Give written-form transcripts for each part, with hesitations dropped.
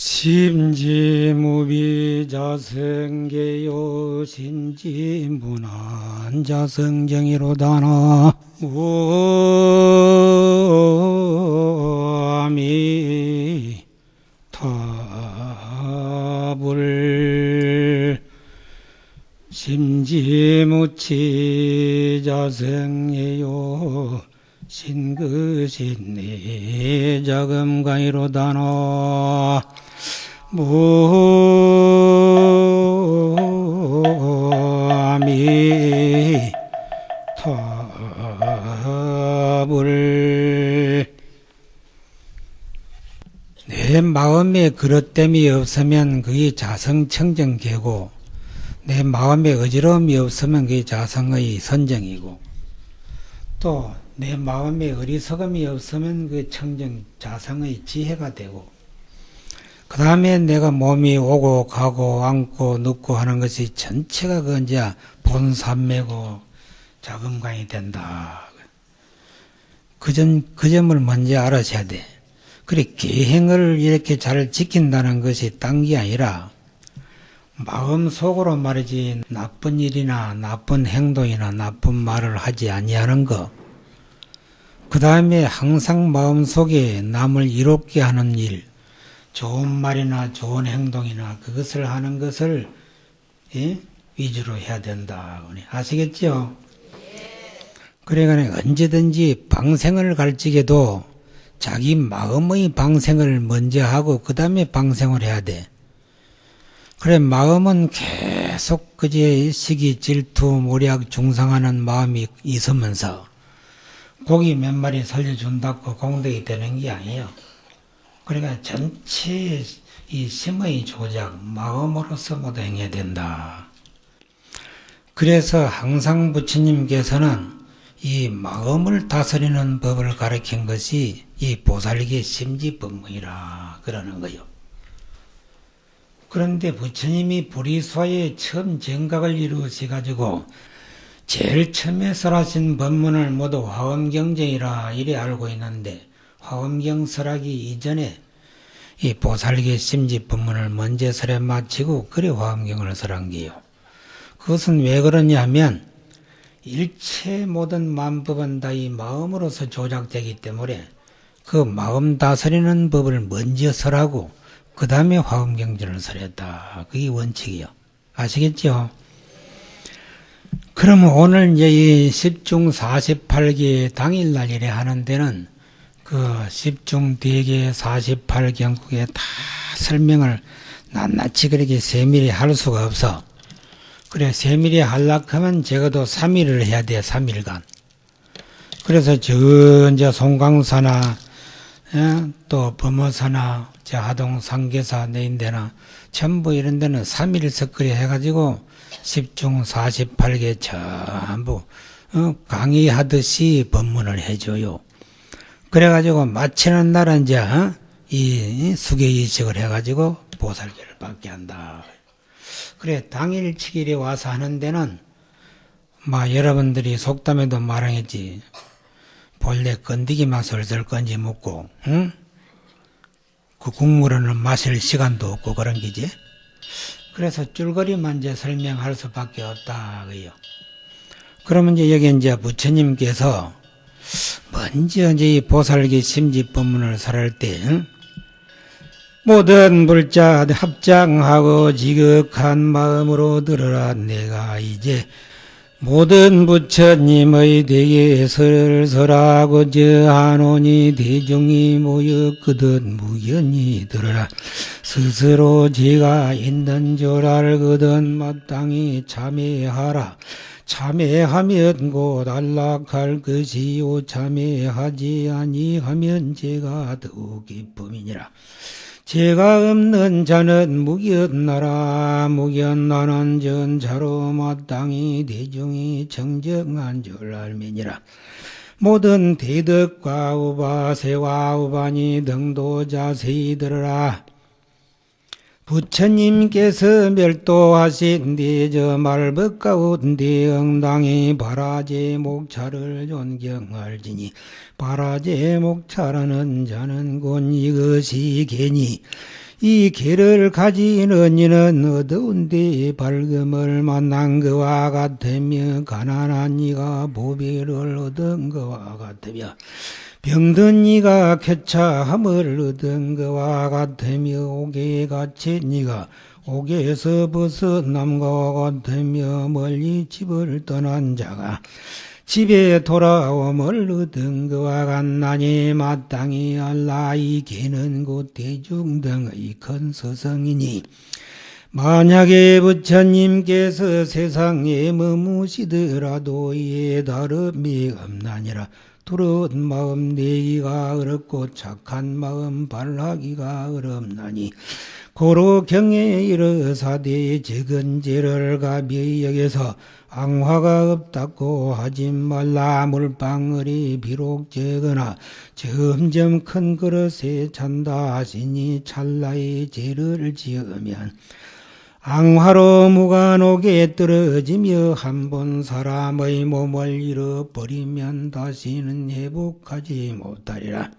심지무비자생계요 신지문안자성정이로다나 무아미타불 심지무치자생예요 신그신내자금강이로다나 무아미타불 내 마음에 그릇됨이 없으면 그게 자성청정계고 내 마음에 어지러움이 없으면 그게 자성의 선정이고 또 내 마음에 어리석음이 없으면 그 청정 자성의 지혜가 되고 그 다음에 내가 몸이 오고 가고 앉고 눕고 하는 것이 전체가 그 이제 본삼매고 자금강이 된다. 그 점을 먼저 알아셔야 돼. 그래 계행을 이렇게 잘 지킨다는 것이 딴 게 아니라 마음속으로 말이지 나쁜 일이나 나쁜 행동이나 나쁜 말을 하지 아니하는 것. 그 다음에 항상 마음속에 남을 이롭게 하는 일, 좋은 말이나 좋은 행동이나 그것을 하는 것을 위주로 해야 된다. 아시겠죠? 그러니까 언제든지 방생을 갈지게도 자기 마음의 방생을 먼저 하고 그 다음에 방생을 해야 돼. 그래 마음은 계속 그제 시기, 질투, 모략, 중상하는 마음이 있으면서 고기 몇 마리 살려준다고 공덕이 되는 게 아니에요. 그러니까 전체 이 심의 조작, 마음으로서 모두 행해야 된다. 그래서 항상 부처님께서는 이 마음을 다스리는 법을 가르친 것이 이 보살계 심지법문이라 그러는 거예요. 그런데 부처님이 불이수화에 처음 정각을 이루어셔가지고 제일 처음에 설하신 법문을 모두 화엄경전이라 이래 알고 있는데 화엄경 설하기 이전에 이 보살계 심지법문을 먼저 설해 마치고 그래 화엄경을 설한 게요. 그것은 왜 그러냐 하면 일체 모든 만법은 다 이 마음으로서 조작되기 때문에 그 마음 다스리는 법을 먼저 설하고 그 다음에 화엄경전을 설했다. 그게 원칙이요. 아시겠죠? 그러면 오늘 이제 이 10중 48기 당일날 이래 하는 데는 그 10중 대개 48경국에 다 설명을 낱낱이 그렇게 세밀히 할 수가 없어. 그래 세밀히 하려고 하면 적어도 3일을 해야 돼. 3일간. 그래서 저 이제 송광사나 또 범어사나 하동 상계사 내인데나 전부 이런 데는 3일 석거리 해가지고 10중 48개 전부 강의하듯이 법문을 해줘요. 그래가지고 마치는 날은 이제 이 수계이식을 해가지고 보살계를 받게 한다. 그래 당일치길에 와서 하는 데는 여러분들이 속담에도 말하겠지. 본래 건디기만 설설 건지 묻고 그 국물은 마실 시간도 없고 그런 게지. 그래서 줄거리만 이제 설명할 수밖에 없다 그요. 그러면 이제 여기 이제 부처님께서 먼저 이제 이 보살계 심지법문을 설할 때 모든 불자 합장하고 지극한 마음으로 들으라. 내가 이제 모든 부처님의 대계설을 설하고 저하노니 대중이 모였거든 무견히 들으라. 스스로 제가 있는 줄 알거든 마땅히 참회하라. 참회하면 곧 안락할 것이요 참회하지 아니하면 제가 더욱 기쁨이니라. 죄가 없는 자는 무견나라. 무견나는 전자로 마땅히 대중이 정정한 줄 알미니라. 모든 대덕과 우바세와 우반이 등도 자세히 들으라. 부처님께서 멸도하신 뒤 저 말벗 가운데 응당히 바라제 목차를 존경할지니 바라제 목차라는 자는 곧 이것이 개니 이 개를 가지는 이는 어두운데 밝음을 만난 그와 같으며 가난한 이가 보배를 얻은 그와 같으며 병든 이가 쾌차함을 얻은 그와 같으며 옥에 갇힌 이가 옥에서 벗어난 것과 같으며 멀리 집을 떠난 자가 집에 돌아옴을 얻은 그와 같나니 마땅히 알라. 이 개는 곧 대중등의 큰 서성이니 만약에 부처님께서 세상에 머무시더라도 이에 다름이 없나니라. 두려운 마음 내기가 어렵고 착한 마음 발하기가 어렵나니 고로 경에 이르사되 적은 죄를 가벼이 여겨서 앙화가 없다고 하지 말라. 물방울이 비록 적으나 점점 큰 그릇에 찬다 하시니 찰나의 죄를 지으면 앙화로 무간옥에 떨어지며 한 번 사람의 몸을 잃어버리면 다시는 회복하지 못하리라.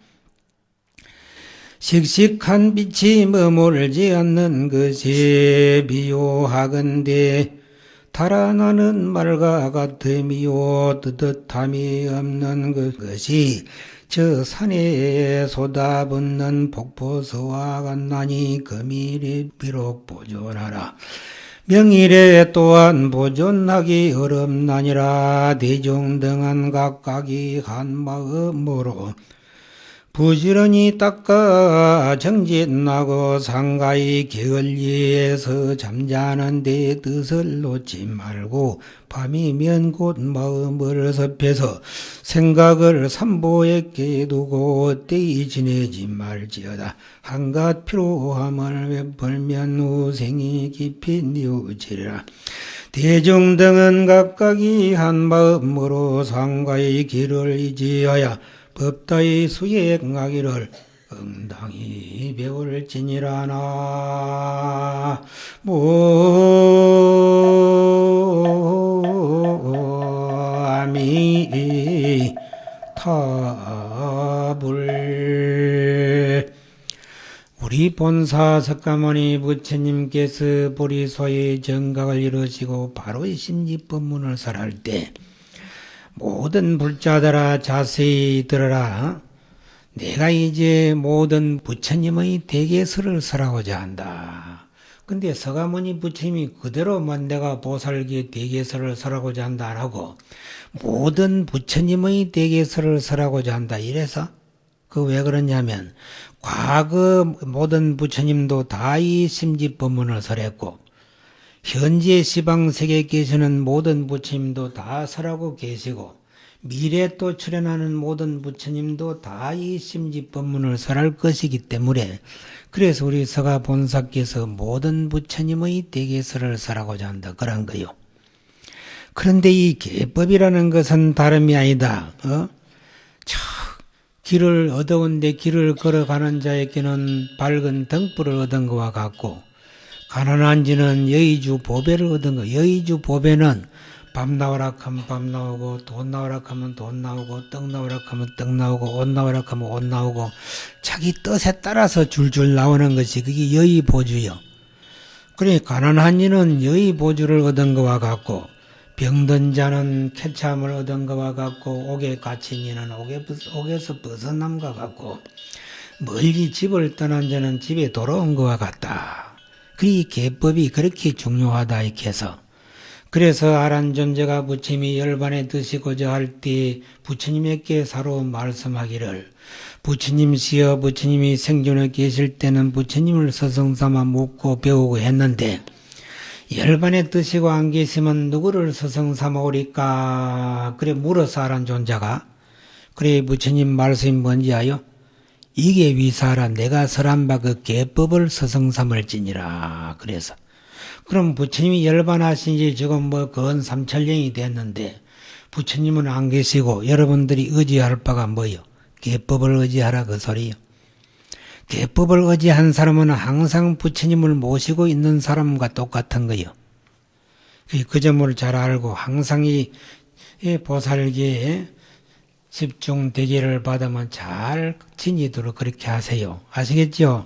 씩씩한 빛이 머물지 않는 것이 비유하건대 달아나는 말과 같으며 뜨뜻함이 없는 것이 저 산에 쏟아붓는 폭포수와 같나니 금일에 비록 보존하라. 명일에 또한 보존하기 어렵나니라. 대중등은 각각이 한 마음으로 부지런히 닦아 정진하고 상가의 게을리에서 잠자는데 뜻을 놓지 말고 밤이면 곧 마음을 섭해서 생각을 삼보에게 두고 헛되이 지내지 말지어다. 한갓 피로함을 베풀면 우생이 깊이 뉘우치리라. 대중등은 각각이 한 마음으로 상가의 길을 의지하여 법다의 수행하기를 응당히 배울지니라. 아미타불. 우리 본사 석가모니 부처님께서 보리소의 정각을 이루시고 바로의 심지법문을 설할 때 모든 불자들아 자세히 들어라. 내가 이제 모든 부처님의 대개설을 설하고자 한다. 근데 서가모니 부처님이 그대로만 내가 보살기의 대개설을 설하고자 한다 안 하고 모든 부처님의 대개설을 설하고자 한다 이래서 그 왜 그러냐면 과거 모든 부처님도 다 이 심지법문을 설했고 현재 시방세계에 계시는 모든 부처님도 다 설하고 계시고 미래 또 출현하는 모든 부처님도 다 이 심지법문을 설할 것이기 때문에 그래서 우리 서가 본사께서 모든 부처님의 대개설을 설하고자 한다 그런 거요. 그런데 이 계법이라는 것은 다름이 아니다. 저 길을 어두운데 길을 걸어가는 자에게는 밝은 등불을 얻은 것과 같고 가난한 지는 여의주 보배를 얻은 거. 여의주 보배는 밥 나오라 하면 밥 나오고 돈 나오라 하면 돈 나오고 떡 나오라 하면 떡 나오고 옷 나오라 하면 옷 나오고 자기 뜻에 따라서 줄줄 나오는 것이 그게 여의보주요. 그래 가난한 이는 여의보주를 얻은 것과 같고 병든 자는 쾌참을 얻은 것과 같고 옥에 갇힌 이는 옥에서 벗어남과 같고 멀리 집을 떠난 자는 집에 돌아온 것과 같다. 그 계법이 그렇게 중요하다 이렇게 해서 그래서 아란 존재가 부처님이 열반에 드시고자 할 때 부처님에게 사로 말씀하기를 부처님시여 부처님이 생존에 계실 때는 부처님을 서성삼아 묻고 배우고 했는데 열반에 드시고 안 계시면 누구를 서성삼아 오리까 그래 물어서 아란 존재가 그래 부처님 말씀이 뭔지 아요? 이게 위사라 내가 설한 바 그 계법을 서성삼을지니라. 그래서 그럼 부처님이 열반하신 지 지금 건 3천년이 됐는데 부처님은 안 계시고 여러분들이 의지할 바가 뭐요? 계법을 의지하라 그 소리요. 계법을 의지한 사람은 항상 부처님을 모시고 있는 사람과 똑같은 거요. 그 점을 잘 알고 항상 이 보살계에 집중 대기를 받으면 잘 지니도록 그렇게 하세요. 아시겠죠?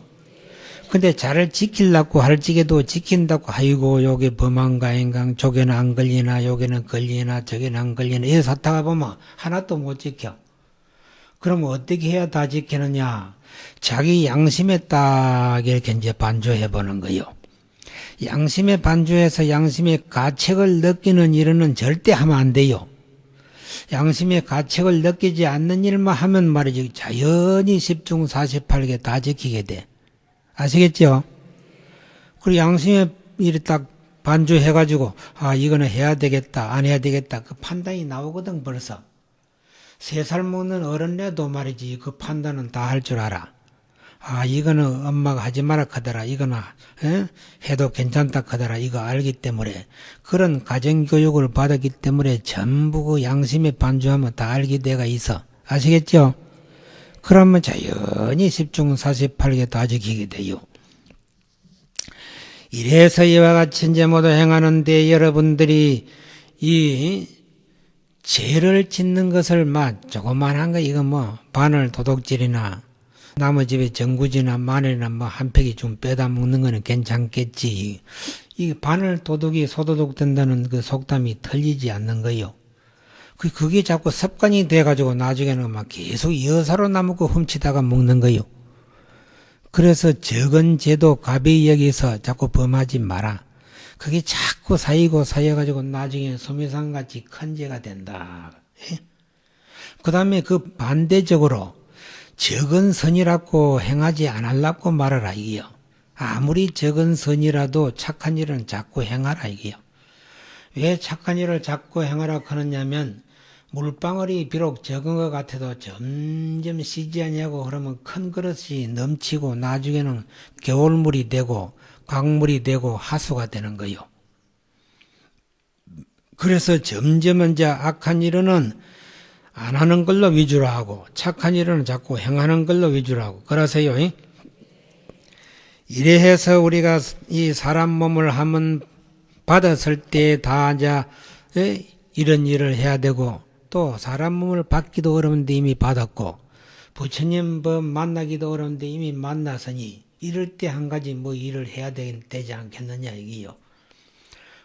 근데 자를 지키려고 할지게도 지킨다고 아이고 요게 범한가 인강 저게는 안 걸리나 요게는 걸리나 저게는 안 걸리나 이래 사다가 보면 하나도 못 지켜. 그러면 어떻게 해야 다 지키느냐? 자기 양심에 딱 이렇게 이제 반조해 보는 거요. 양심에 반조해서 양심의 가책을 느끼는 일은 절대 하면 안 돼요. 양심의 가책을 느끼지 않는 일만 하면 말이지 자연히 10중 48개 다 지키게 돼. 아시겠죠? 그리고 양심에 이렇게 딱 반조해가지고 아 이거는 해야 되겠다 안 해야 되겠다 그 판단이 나오거든 벌써. 3살 먹는 어른네도 말이지 그 판단은 다 할 줄 알아. 아 이거는 엄마가 하지 마라 하더라 이거는 해도 괜찮다 하더라 이거 알기 때문에 그런 가정교육을 받았기 때문에 전부 그 양심에 반조하면 다 알게 돼가 있어. 아시겠죠? 그러면 자연히 10중 48개 다 지키게 돼요. 이래서 이와 같이 이제 모두 행하는데 여러분들이 이 죄를 짓는 것을 조그만한 거 이거 바늘 도둑질이나 남의 집에 전구지나 마늘이나 한 팩이 좀 빼다 먹는 거는 괜찮겠지. 이 바늘 도둑이 소도둑 된다는 그 속담이 틀리지 않는 거요. 그게 자꾸 습관이 돼가지고 나중에는 계속 여사로 남고 훔치다가 먹는 거요. 그래서 적은 죄도 가벼이 여기서 자꾸 범하지 마라. 그게 자꾸 쌓여가지고 나중에 소미산같이 큰 죄가 된다. 그 다음에 그 반대적으로 적은 선이라고 행하지 않으려고 말하라 이게요. 아무리 적은 선이라도 착한 일은 자꾸 행하라 이게요. 왜 착한 일을 자꾸 행하라 하느냐면 물방울이 비록 적은 것 같아도 점점 쉬지 않냐고 그러면 큰 그릇이 넘치고 나중에는 겨울물이 되고 강물이 되고 하수가 되는 거요. 그래서 점점 이제 악한 일은 안 하는 걸로 위주로 하고 착한 일은 자꾸 행하는 걸로 위주로 하고 그러세요. 이래 해서 우리가 이 사람 몸을 한번 받았을 때 다 이제 이런 일을 해야 되고 또 사람 몸을 받기도 어려운데 이미 받았고 부처님 만나기도 어려운데 이미 만났으니 이럴 때 한 가지 일을 해야 되지 않겠느냐 이게요.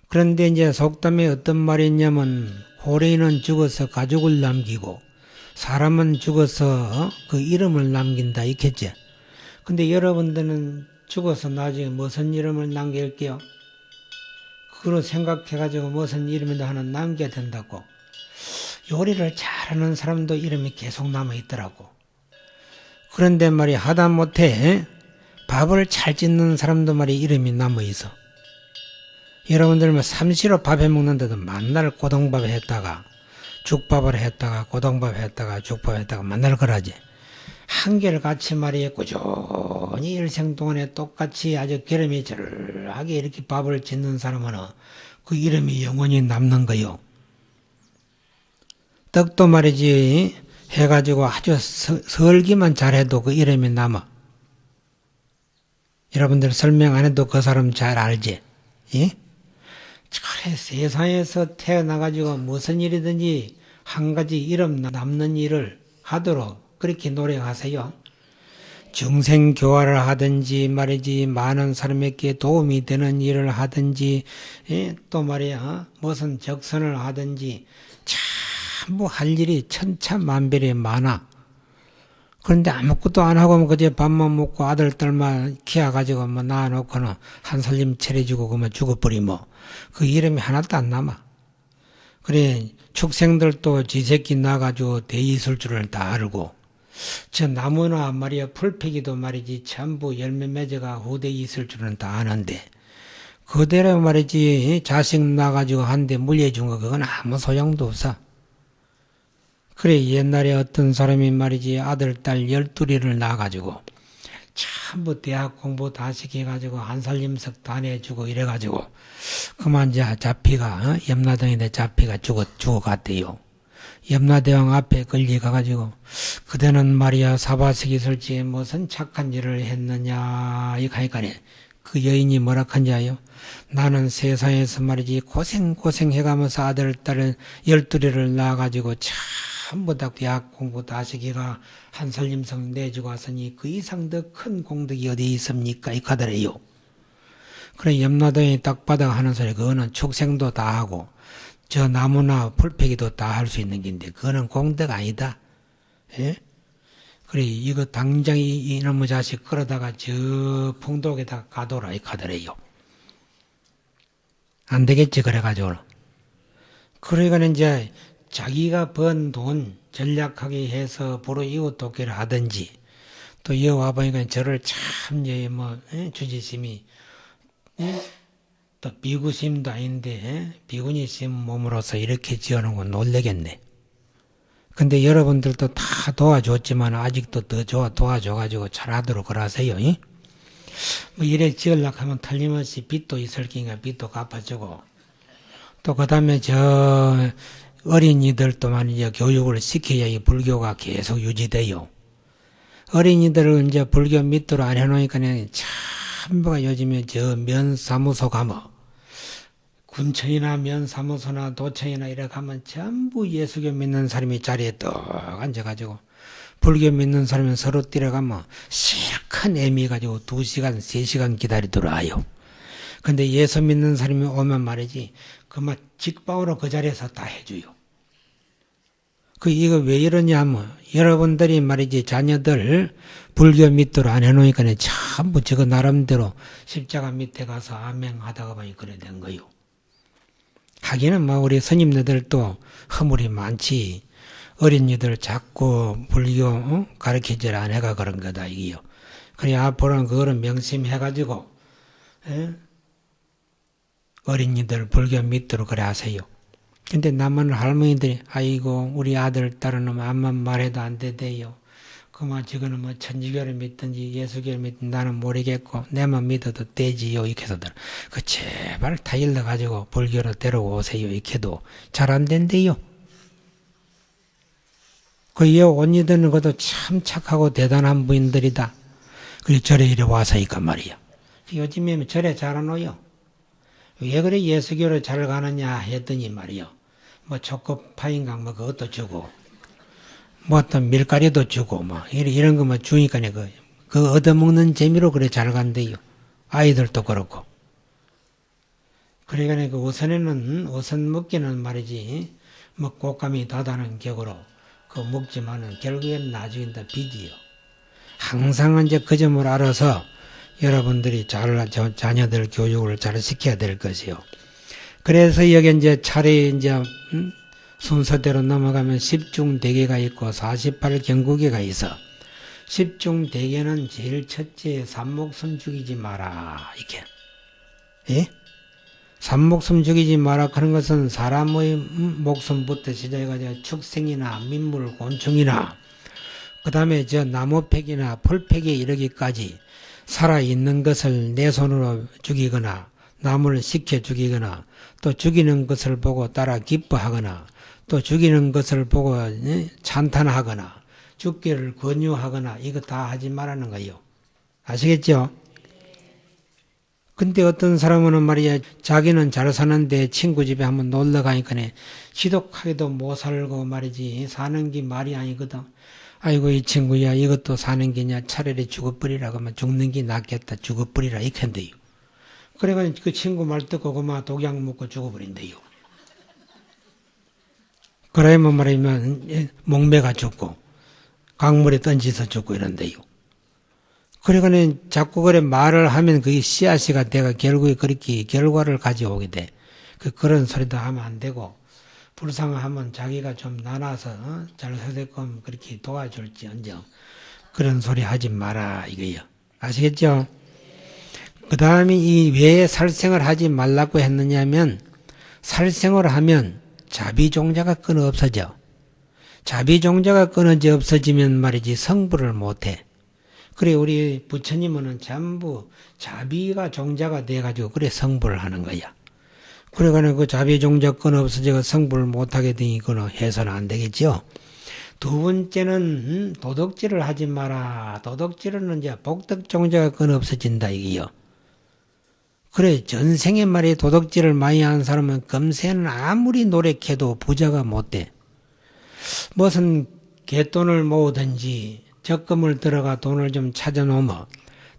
그런데 이제 속담에 어떤 말이 있냐면 호레이는 죽어서 가족을 남기고 사람은 죽어서 그 이름을 남긴다 이겠지. 근데 여러분들은 죽어서 나중에 무슨 이름을 남길게요? 그걸 생각해가지고 무슨 이름이라도 하나 남겨야 된다고. 요리를 잘하는 사람도 이름이 계속 남아있더라고. 그런데 말이 하다못해 밥을 잘 짓는 사람도 말이 이름이 남아있어. 여러분들 삼시로 밥 해먹는데도 만날 고동밥 했다가 죽밥을 했다가 고동밥 했다가 죽밥 했다가 만날 거라지. 한결같이 말이야 꾸준히 일생 동안에 똑같이 아주 기름이 절하게 이렇게 밥을 짓는 사람은 그 이름이 영원히 남는 거요. 떡도 말이지 해가지고 아주 설기만 잘해도 그 이름이 남아. 여러분들 설명 안 해도 그 사람 잘 알지? 예? 그래 세상에서 태어나가지고 무슨 일이든지 한 가지 이름 남는 일을 하도록 그렇게 노력하세요. 중생교화를 하든지 말이지 많은 사람에게 도움이 되는 일을 하든지 또 말이야 무슨 적선을 하든지 참 할 일이 천차만별이 많아. 그런데 아무것도 안 하고 그저 밥만 먹고 아들 딸만 키워가지고 낳아놓고는 한 살림 차려주고 그만 죽어버리면 그 이름이 하나도 안 남아. 그래 축생들도 지 새끼 낳아가지고 대이술줄을 다 알고 저 나무나 말이야 풀패기도 말이지 전부 열매 맺어가 후대 있을 줄은 다 아는데 그대로 말이지 자식 낳아가지고 한대 물려준 거 그건 아무 소용도 없어. 그래 옛날에 어떤 사람이 말이지 아들 딸 12이를 낳아가지고 전부 대학 공부 다 시켜가지고 한살림석 다 내주고 이래가지고 그만 이제 잡히가 염라대왕에 잡히가 죽어갔대요. 염라대왕 앞에 걸려가가지고 그대는 말이야 사바세기 설치에 무슨 착한 일을 했느냐 이 가니까네 그 여인이 뭐라 한지아요? 나는 세상에서 말이지 고생 해가면서 아들 딸을 12이를 낳아가지고 참 전부 다 대학 공부 다 하시기가 한설림성 내주고 왔으니 그 이상 더 큰 공덕이 어디 있습니까? 이 카더래요. 그래 염라도에 땅바닥 하는 소리 그거는 축생도 다 하고 저 나무나 풀패기도 다 할 수 있는 긴데 그거는 공덕 아니다. 예? 그래 이거 당장 이놈의 자식 끌어다가 저 풍독에다 가둬라 이 카더래요. 안 되겠지 그래가지고. 그러니까 이제 자기가 번 돈 전략하게 해서 보러 이웃 돕기를 하든지 또 이어 와보니까 저를 참 주지심이 또 비구심도 아닌데 비구니심 몸으로서 이렇게 지어놓은 건 놀래겠네. 근데 여러분들도 다 도와줬지만 아직도 더 도와줘가지고 잘하도록 그러세요. 뭐 이래 지으려고 하면 틀림없이 빚도 있을 기니까 빚도 갚아주고 또 그 다음에 저 어린이들도 말이죠 교육을 시켜야 이 불교가 계속 유지돼요. 어린이들을 이제 불교 밑으로 안 해놓으니까 참부가 요즘에 저 면사무소 가면 군청이나 면사무소나 도청이나 이래 가면 전부 예수교 믿는 사람이 자리에 떡 앉아가지고 불교 믿는 사람은 서로 뛰어가면 실컷 애미가지고 2시간, 3시간 기다리도록 와요. 근데 예수 믿는 사람이 오면 말이지 그만 직방으로 그 자리에서 다 해줘요. 이거 왜 이러냐 하면 여러분들이 말이지 자녀들 불교 밑으로 안 해놓으니까 전부 저거 나름대로 십자가 밑에 가서 아멘 하다가 보니 그래 된 거요. 하기는 우리 스님네들도 허물이 많지 어린이들 자꾸 불교 가르치질 안 해가 그런 거다 이게요. 그래 앞으로는 그거를 명심해가지고 어린이들 불교 밑으로 그래 하세요. 근데 남한 할머니들이 아이고 우리 아들 딸은 암만 말해도 안 되대요. 그만 지금은 천주교를 믿든지 예수교를 믿든지 나는 모르겠고 내만 믿어도 되지요. 이렇게 해서 제발 다 일러가지고 불교로 데려오세요. 이렇게 해도 잘 안 된대요. 이 언니들은 그것도 참 착하고 대단한 분들이다. 그래 절에 이래 와서 이까 말이야. 요즘에 절에 잘 안 오요. 왜 그래 예수교를 잘 가느냐 했더니 말이요. 초코파인가 그것도 주고 어떤 밀가루도 주고 이런 거 주니까 그 얻어먹는 재미로 그래 잘 간대요. 아이들도 그렇고. 그러니까 그 우선 먹기는 말이지 꽃감이 다다는 격으로 먹지만은 결국엔 나중에 다 빚이요. 항상 이제 그 점을 알아서 여러분들이 자녀들 교육을 잘 시켜야 될 것이요. 그래서 여기 이제 차례 순서대로 넘어가면 10중 대계가 있고 48경구계가 있어. 10중 대계는 제일 첫째 산목숨 죽이지 마라 이렇게. 예? 산목숨 죽이지 마라 그런 것은 사람의 목숨부터 시작해가지고 축생이나 민물 곤충이나 그 다음에 저 나무팩이나 풀팩에 이르기까지 살아있는 것을 내 손으로 죽이거나 남을 시켜 죽이거나 또 죽이는 것을 보고 따라 기뻐하거나 또 죽이는 것을 보고 찬탄하거나 죽기를 권유하거나 이거 다 하지 말라는 거예요. 아시겠죠? 근데 어떤 사람은 말이야 자기는 잘 사는데 친구 집에 한번 놀러 가니까 지독하게도 못 살고 말이지 사는 게 말이 아니거든. 아이고 이 친구야 이것도 사는 게냐 차라리 죽어버리라 그러면 죽는 게 낫겠다 죽어버리라 이렇게 한대요. 그래가 그 친구 말 듣고 그만 독약 먹고 죽어버린대요. 그러면 말이면 목매가 죽고 강물에 던져서 죽고 이런대요. 그러니까 자꾸 그래 말을 하면 그게 씨앗이가 돼가 결국에 그렇게 결과를 가져오게 돼. 그런 소리도 하면 안 되고 불쌍하면 자기가 좀 나눠서 잘 살게끔 그렇게 도와줄지 언정 그런 소리 하지 마라 이거요. 아시겠죠? 그 다음에 왜 살생을 하지 말라고 했느냐면 살생을 하면 자비종자가 끊어 없어져. 자비종자가 끊어져 없어지면 말이지 성불을 못해. 그래 우리 부처님은 전부 자비가 종자가 돼가지고 그래 성불을 하는 거야. 그래가지고 그 자비종자 끊어 없어져 성불을 못하게 되니 그건 해서는 안 되겠죠. 두 번째는 도덕질을 하지 마라. 도덕질은 이제 복덕종자가 끊어 없어진다 이게요. 그래 전생에 말이 도덕질을 많이 한 사람은 금세는 아무리 노력해도 부자가 못 돼. 무슨 갯돈을 모으든지 적금을 들어가 돈을 좀 찾아 놓으면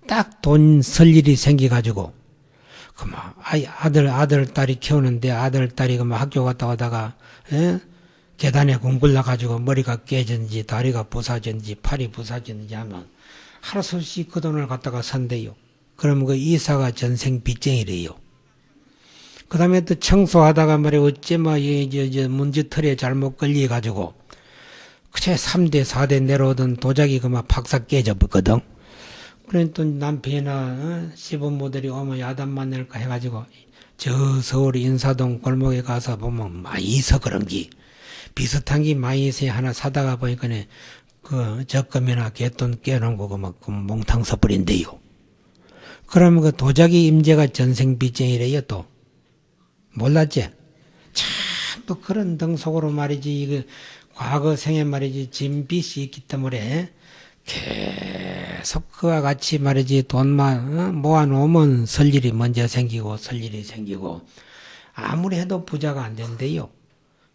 딱 돈 쓸 일이 생겨가지고 그만 아들 딸이 키우는데 아들 딸이 그만 학교 갔다 오다가 계단에 굼굴러가지고 머리가 깨졌는지 다리가 부사졌는지 팔이 부사졌는지 하면 하루 없이 그 돈을 갖다가 산대요. 그러면 그 이사가 전생 빚쟁이래요. 그 다음에 또 청소하다가 말이야 어째 문지털에 잘못 걸려가지고 그제 3대 4대 내려오던 도자기 그만 박사 깨져버거든. 그러니 또 남편이나 시부모들이 오면 야단만 낼까 해가지고 저 서울 인사동 골목에 가서 보면 많이 있어 그런 게 비슷한 게 많이 있어요. 하나 사다가 보니까 그 적금이나 갯돈 깨놓은 거 막 몽탕 써버린대요. 그러면 그 도자기 임대가 전생 빚쟁이래요 또. 몰랐지? 참 또 그런 등속으로 말이지 이거 과거 생에 말이지 진빚이 있기 때문에 계속 그와 같이 말이지 돈만 모아놓으면 설 일이 먼저 생기고 설 일이 생기고 아무리 해도 부자가 안 된대요.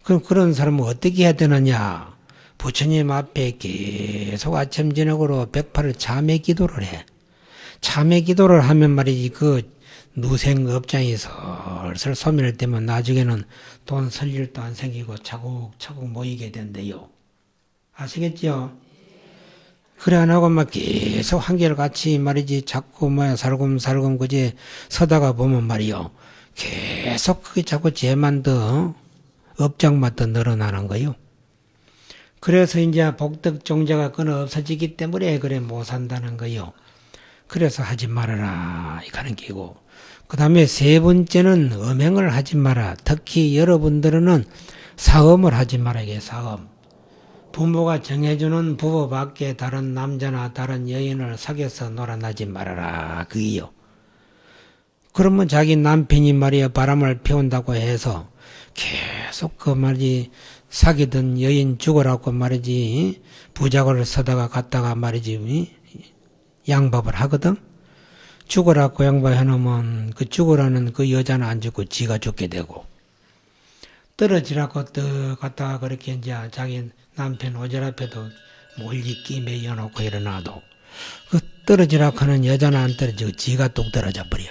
그럼 그런 사람은 어떻게 해야 되느냐? 부처님 앞에 계속 아침 저녁으로 108을 참회 기도를 해. 참회 기도를 하면 말이지 그 누생 업장이 슬슬 소멸되면 나중에는 돈 쓸 일도 안 생기고 차곡차곡 모이게 된대요. 아시겠죠? 그래 안 하고 막 계속 한결같이 말이지 자꾸 살금살금 그제 서다가 보면 말이요. 계속 그게 자꾸 죄만 더 업장만 더 늘어나는 거요. 그래서 이제 복덕 종자가 끊어 없어지기 때문에 그래 못 산다는 거요. 그래서 하지 말아라 이가는 게고. 그 다음에 세 번째는 음행을 하지 마라. 특히 여러분들은 사음을 하지 마라. 이게 사음. 부모가 정해주는 부부 밖에 다른 남자나 다른 여인을 사귀어서 놀아나지 말아라. 그게요. 그러면 자기 남편이 말이야 바람을 피운다고 해서 계속 그 말이지 사귀던 여인 죽으라고 말이지 부작을 서다가 갔다가 말이지 양밥을 하거든. 죽으라고 양밥해놓으면 그 죽으라는 그 여자는 안 죽고 지가 죽게 되고 떨어지라고 또 갔다가 그렇게 이제 자기 남편 오절 앞에도 몰리 끼매 여놓고 일어나도 그 떨어지라고 하는 여자는 안 떨어지고 지가 뚝 떨어져 버려.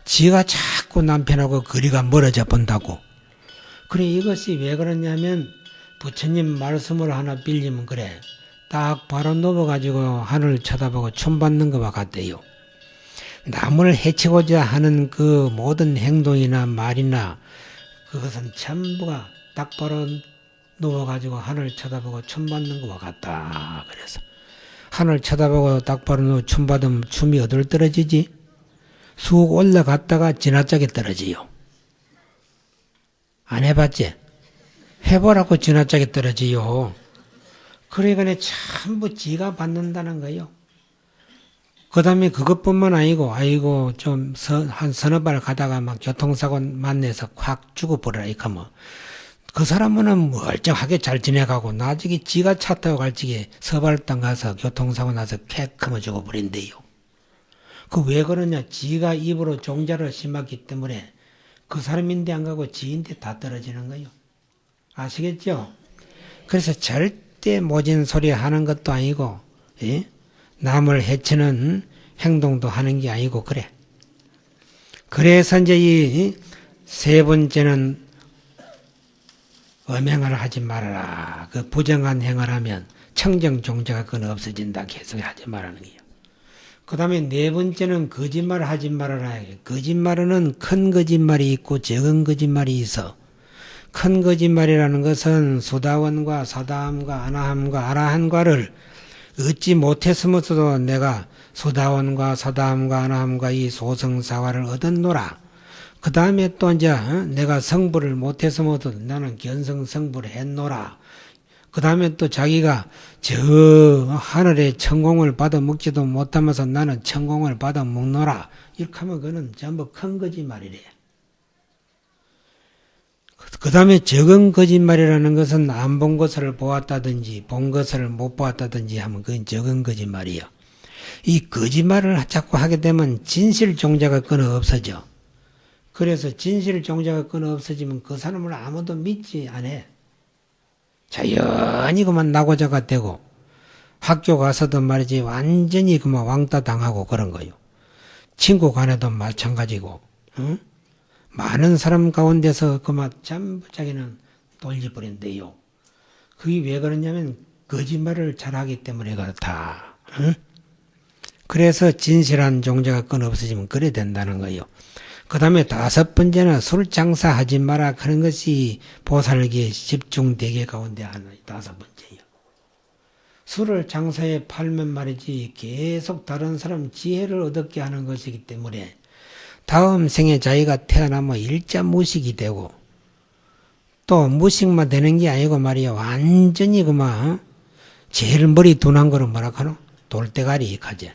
지가 자꾸 남편하고 거리가 멀어져 본다고. 그래 이것이 왜 그러냐면 부처님 말씀을 하나 빌리면 그래. 딱 바로 넘어가지고 하늘을 쳐다보고 춤 받는 것과 같대요. 남을 해치고자 하는 그 모든 행동이나 말이나 그것은 전부가 딱 바로 누워가지고 하늘 쳐다보고 춤 받는 것과 같다. 그래서 하늘 쳐다보고 딱 바로 누워 춤 받으면 춤이 어디로 떨어지지? 쑥 올라갔다가 지나짝에 떨어지요. 안 해봤지? 해보라고 지나짝에 떨어지요. 그러니까 전부 지가 받는다는 거요. 그 다음에 그것뿐만 아니고, 아이고, 한 서너 발 가다가 막 교통사고 만나서 확 죽어버려라, 이카면. 그 사람은 멀쩡하게 잘 지내가고, 나중에 지가 차 타고 갈 적에 서발당 가서 교통사고 나서 캣 하면 죽어버린대요. 그 왜 그러냐? 지가 입으로 종자를 심었기 때문에 그 사람인데 안 가고 지인데 다 떨어지는 거요. 아시겠죠? 그래서 절대 모진 소리 하는 것도 아니고, 예? 남을 해치는 행동도 하는 게 아니고 그래. 그래서 이제 이 세 번째는 음행을 하지 말아라. 그 부정한 행을 하면 청정 종자가 그건 없어진다. 계속 하지 말라는 거예요. 그 다음에 네 번째는 거짓말 하지 말아라. 거짓말은 큰 거짓말이 있고 적은 거짓말이 있어. 큰 거짓말이라는 것은 수다원과 사다함과 아나함과 아라한과를 얻지 못했으면서도 내가 수다원과 사다함과 아나함과 이 소성사화를 얻었노라. 그 다음에 또 이제 내가 성불을 못했으면서도 나는 견성성불을 했노라. 그 다음에 또 자기가 저 하늘에 천공을 받아 먹지도 못하면서 나는 천공을 받아 먹노라. 이렇게 하면 그거는 전부 큰 거짓말이래. 그 다음에 적은 거짓말이라는 것은 안 본 것을 보았다든지 본 것을 못 보았다든지 하면 그건 적은 거짓말이에요. 이 거짓말을 자꾸 하게 되면 진실 종자가 끊어 없어져. 그래서 진실 종자가 끊어 없어지면 그 사람을 아무도 믿지 않아. 자연히 그만 나고자가 되고, 학교 가서도 말이지 완전히 그만 왕따 당하고 그런 거요. 친구 간에도 마찬가지고, 응? 많은 사람 가운데서 그만 전부 자기는 돌려버린대요. 그게 왜 그러냐면 거짓말을 잘하기 때문에 그렇다. 응? 그래서 진실한 종자가 끈 없어지면 그래 된다는 거예요. 그 다음에 5번째는 술 장사하지 마라. 그런 것이 보살기의 집중대계 가운데 하나 5번째예요. 술을 장사에 팔면 말이지 계속 다른 사람 지혜를 얻게 하는 것이기 때문에 다음 생에 자기가 태어나면 일자 무식이 되고 또 무식만 되는 게 아니고 말이야 완전히 그만 제일 머리 둔한 거는 뭐라 하노? 돌대가리 이카제.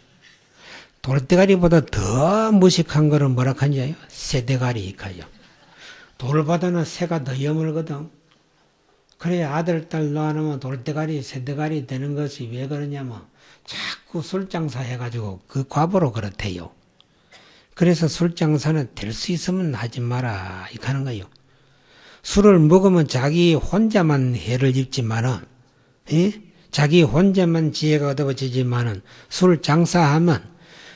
돌대가리보다 더 무식한 거는 뭐라 하냐요? 새대가리 이카요. 돌보다는 새가 더 여물거든. 그래 아들 딸 낳아놓으면 돌대가리 새대가리 되는 것이 왜 그러냐면 자꾸 술장사 해가지고 그 과보로 그렇대요. 그래서 술장사는 될 수 있으면 하지 마라 이렇게 하는 거예요. 술을 먹으면 자기 혼자만 해를 입지만은 자기 혼자만 지혜가 얻어지지만은 술 장사하면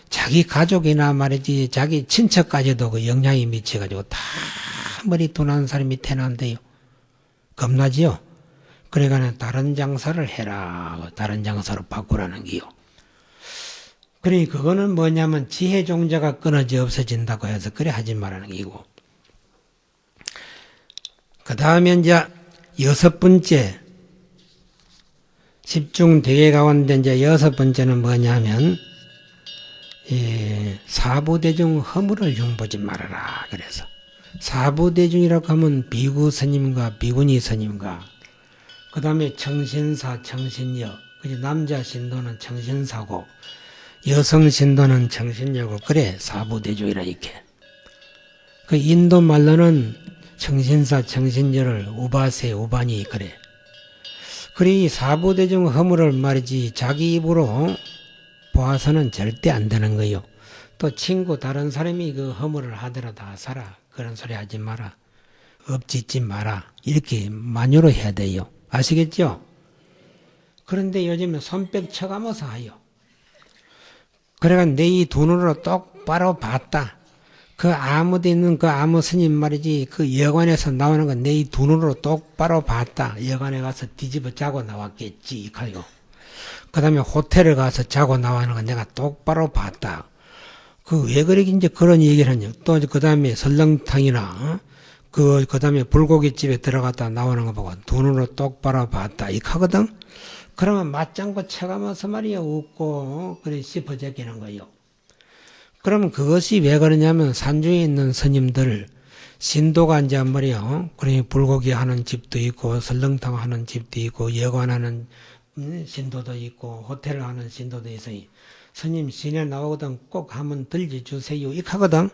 자기 가족이나 말이지 자기 친척까지도 그 영향이 미쳐가지고 다 머리 둔한 사람이 태어난대요. 겁나지요? 그러니까 다른 장사를 해라. 다른 장사로 바꾸라는 기요. 그러니 그거는 뭐냐면 지혜 종자가 끊어져 없어진다고 해서 그래 하지 말라는 기고. 그 다음에 이제 6번째 집중대계 가운데 이제 6번째는 뭐냐면 사부대중 허물을 흉보지 말아라. 그래서 사부대중이라고 하면 비구 스님과 비구니 스님과 그 다음에 청신사, 청신녀, 남자 신도는 청신사고 여성 신도는 청신녀고 그래 사부대중이라 이렇게. 그 인도 말로는 청신사, 청신녀를 우바세, 우바니 그래. 그래 이 사부대중 허물을 말이지 자기 입으로 보아서는 절대 안 되는 거요. 또 친구 다른 사람이 그 허물을 하더라도 다 살아. 그런 소리 하지 마라. 엎짓지 마라. 이렇게 만유로 해야 돼요. 아시겠죠? 그런데 요즘에 손뼉 쳐가면서 하요. 그래가 내 이 눈으로 똑바로 봤다. 그 아무데 있는 그 아무 스님 말이지 그 여관에서 나오는 거 내 이 눈으로 똑바로 봤다. 여관에 가서 뒤집어 자고 나왔겠지. 이카요. 그 다음에 호텔에 가서 자고 나오는 거 내가 똑바로 봤다. 그 왜 그러게 이제 그런 얘기를 하냐. 또 그 다음에 설렁탕이나, 그 다음에 불고기집에 들어갔다 나오는 거 보고 눈으로 똑바로 봤다. 이렇게 하거든? 그러면 맞장구 쳐가면서 말이야 웃고, 그래 씹어제끼는 거요. 그러면 그것이 왜 그러냐면 산중에 있는 스님들, 신도가 이제 말이야, 그러니 불고기 하는 집도 있고, 설렁탕 하는 집도 있고, 여관하는 신도도 있고, 호텔 하는 신도도 있으니, 스님 시내 나오거든 꼭 한번 들려주세요. 이렇게 하거든.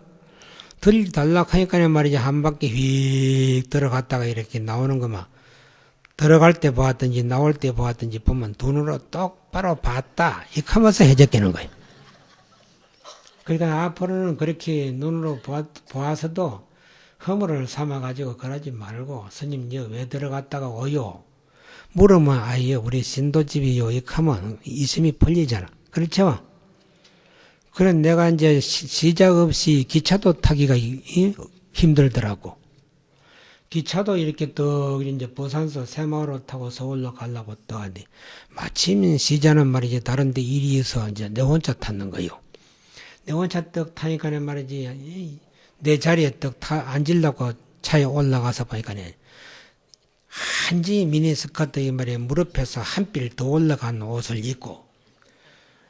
들려달라고 하니까 말이지 한 바퀴 휙 들어갔다가 이렇게 나오는 거만 들어갈 때 보았든지 나올 때 보았든지 보면 눈으로 똑바로 봤다. 이렇게 하면서 해적기는 거예요. 그러니까 앞으로는 그렇게 눈으로 보아서도 허물을 삼아가지고 그러지 말고 스님 왜 들어갔다가 오요? 물으면 아예 우리 신도집이요. 이렇게 하면 이심이 풀리잖아. 그렇죠? 그래 내가 이제 시작 없이 기차도 타기가 힘들더라고. 기차도 이렇게 또 이제 부산서 새마을호 타고 서울로 가려고 떠하니 마침 시자는 말이지 다른데 일이 있어 이제 내 혼자 탔는 거요. 내 혼자 떡 타니까 말이지 내 자리에 떡 앉으려고 차에 올라가서 보니까 한지 미니스커트 이 말이야 무릎에서 한 필 더 올라간 옷을 입고